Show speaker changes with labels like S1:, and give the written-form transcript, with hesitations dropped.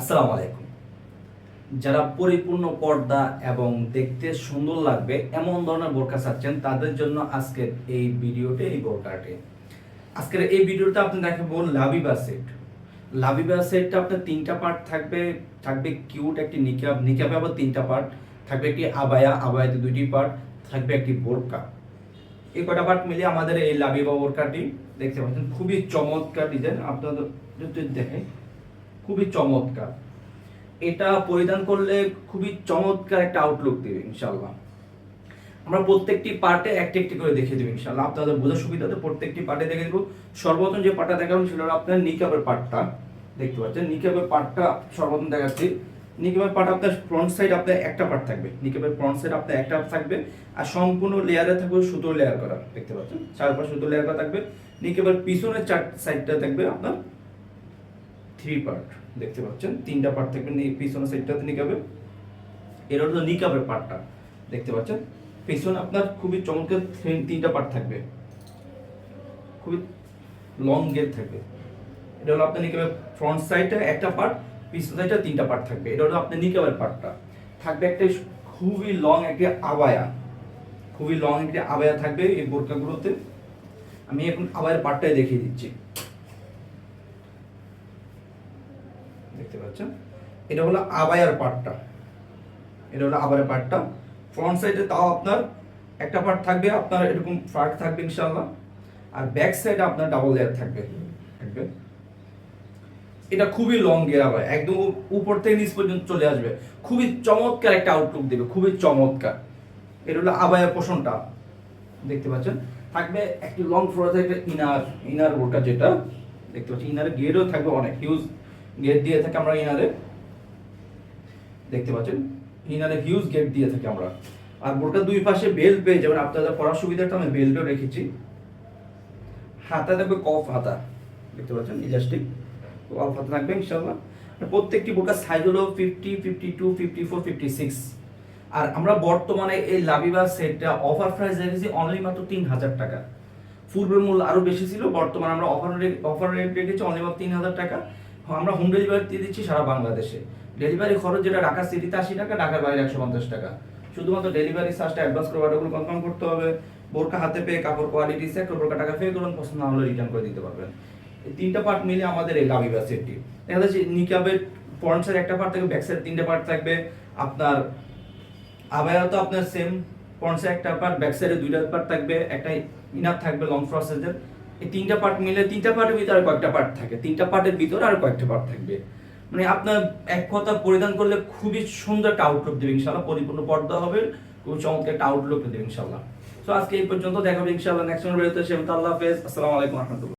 S1: আসসালামু আলাইকুম। যারা পরিপূর্ণ পর্দা এবং দেখতে সুন্দর লাগবে এমন ধরনের বোরকা চাচ্ছেন তাদের জন্য আজকের এই ভিডিওতে এই বোরকাটি। আজকের এই ভিডিওতে আপনি দেখাবো লাবিবা সেট। লাবিবা সেটটা আপনার তিনটা পার্ট থাকবে। থাকবে কিউট একটি নিকাব, নিকাবে আবার তিনটা পার্ট থাকবে, একটি আবায়া, আবায়াতে দুইটি পার্ট থাকবে, একটি বোরকা। এই কটা পার্ট মিলে আমাদের এই লাবিবা বোরকাটি দেখতে পাচ্ছেন। খুবই চমৎকার ডিজাইন, আপনাদের যদি দেখেন খুবই চমৎকার। এটা পরিধান করলে খুবই চমৎকার একটা আউটলুক দেবে ইনশাআল্লাহ। আমরা প্রত্যেকটি পার্টে একটি একটি করে দেখিয়ে দেবো ইনশাআল্লাহ, আপনাদের বোঝার সুবিধাতে প্রত্যেকটি পার্টে দেখে দেবো। সর্বপ্রথম যে পার্টটা দেখাবো সেটা হলো আপনার নিকাবের পার্টটা। দেখতে পাচ্ছেন নিকাবের পার্টটা সর্বপ্রথম দেখাচ্ছি। নিকাবের পার্ট আপনার ফ্রন্ট সাইড আপনার একটা পার্ট থাকবে, নিকাবের ফ্রন্ট সাইড আপনার একটা থাকবে, আর সম্পূর্ণ লেয়ারে থাকবে সুতোর লেয়ার করা। দেখতে পাচ্ছেন চারপাশে সুতোর লেয়ার করা থাকবে। নিকাবের পিছনের চার সাইডটা থাকবে আপনার থ্রি পার্ট। দেখতে পাচ্ছেন তিনটা পার্ট থাকবে পিছনের সাইডটাতে নিকাবে। এর হলো নিকাবের পার্টটা। দেখতে পাচ্ছেন পিছনে আপনার খুবই চমৎকার তিনটা পার্ট থাকবে, খুবই লং গেট থাকবে। এটা হলো আপনার নিকাবের ফ্রন্ট সাইডে একটা পার্ট, পিছন সাইডে তিনটা পার্ট থাকবে। এটা হলো আপনার নিকাবের পার্টটা। থাকবে একটা খুবই লং একটি আবায়া, খুবই লং একটি আবায়া থাকবে এই বোরকাগুলোতে। আমি এখন আবায়ের পার্টটাই দেখিয়ে দিচ্ছি। দেখতে পাচ্ছেন এটা হলো আবায়ার পার্টটা। এটা হলো আবায়ার পার্টটা। ফ্রন্ট সাইডে তাও আপনার একটা পার্ট থাকবে, আপনার এরকম পার্ট থাকবে ইনশাআল্লাহ। আর ব্যাক সাইডে আপনার ডাবল লেয়ার থাকবে। এটা খুবই লং গিয়ার আবার একদম উপর থেকে নিচ পর্যন্ত চলে আসবে, খুবই চমৎকার একটা আউটলুক দেবে, খুবই চমৎকার। এটা হলো আবায়ার পোর্শনটা। দেখতে পাচ্ছেন থাকবে একটি লং ফ্লোর থাকবে ইনার বোরকা, যেটা দেখতে পাচ্ছেন ইনারে গেটও থাকবে, অনেক হিউজ গেট দিয়ে থাকে আমরা ইনারে। দেখতে পাচ্ছেন ইনারে হিউজ গেট দিয়ে থাকি আমরা। আর বোরকার দুই পাশে বেল্ট পেয়ে যাবেন, আপনাদের পরার সুবিধাটা আমি বেল্টও রেখেছি। হাতা থাকবে কফ হাতা। দেখতে পাচ্ছেন ইলাস্টিক কফ হাতা থাকবে ইনশাআল্লাহ। প্রত্যেকটি বোরকার সাইজ হলো 50, 52, 54, 56। আর আমরা বর্তমানে এই লাবিবা সেটটা অফার প্রাইস রেখেছি অনলি মাত্র 3000 টাকা। পূর্বের মূল্য আরো বেশি ছিল, বর্তমানে আমরা অফার রেট রেখেছি অনলি মাত্র 3000 টাকা। আমরা হোম ডেলিভারি দিয়ে দিচ্ছি সারা বাংলাদেশে। ডেলিভারি খরচ যেটা ঢাকা সিটিতে 80 টাকা, ঢাকার বাইরে 150 টাকা। শুধুমাত্র ডেলিভারি চার্জটা অ্যাডভান্স করে অর্ডারগুলো কনফার্ম করতে হবে। বোরকা হাতে পেয়ে কাপড় কোয়ালিটি সেট, বোরকা টাকা পে করুন, পছন্দ না হলে রিটার্ন করে দিতে পারবেন। এই তিনটা পার্ট মিলে আমাদের এই লাবিবা সেটটি। দেখা যাচ্ছে নিকাবের ফ্রন্ট সাইড একটা পার্ট থাকবে, ব্যাক সাইড তিনটা পার্ট থাকবে। আপনার আবায়া তো আপনার সেম, ফ্রন্ট সাইড একটা পার্ট, ব্যাক সাইডে দুইটা পার্ট থাকবে, একটা ইনার থাকবে লং প্রসেসের। এই তিনটা পার্ট মিলে তিনটা পার্টের ভিতরে আর কয়েকটা পার্ট থাকে, তিনটা পার্টের ভিতরে আর কয়েকটা পার্ট থাকবে। মানে আপনার এক কথা পরিধান করলে খুবই সুন্দর একটা আউটলুক দেবে ইনশাআল্লাহ। পরিপূর্ণ পর্দা হবে, খুবই চমৎকার একটা আউটলুক দেবে ইনশাআল্লাহ। তো আজকে এই পর্যন্ত, দেখা হবে ইনশাআল্লাহ নেক্সট ভিডিওতে। আল্লাহ হাফেজ, আসসালামু আলাইকুম ওয়া রাহমাতুল্লাহ।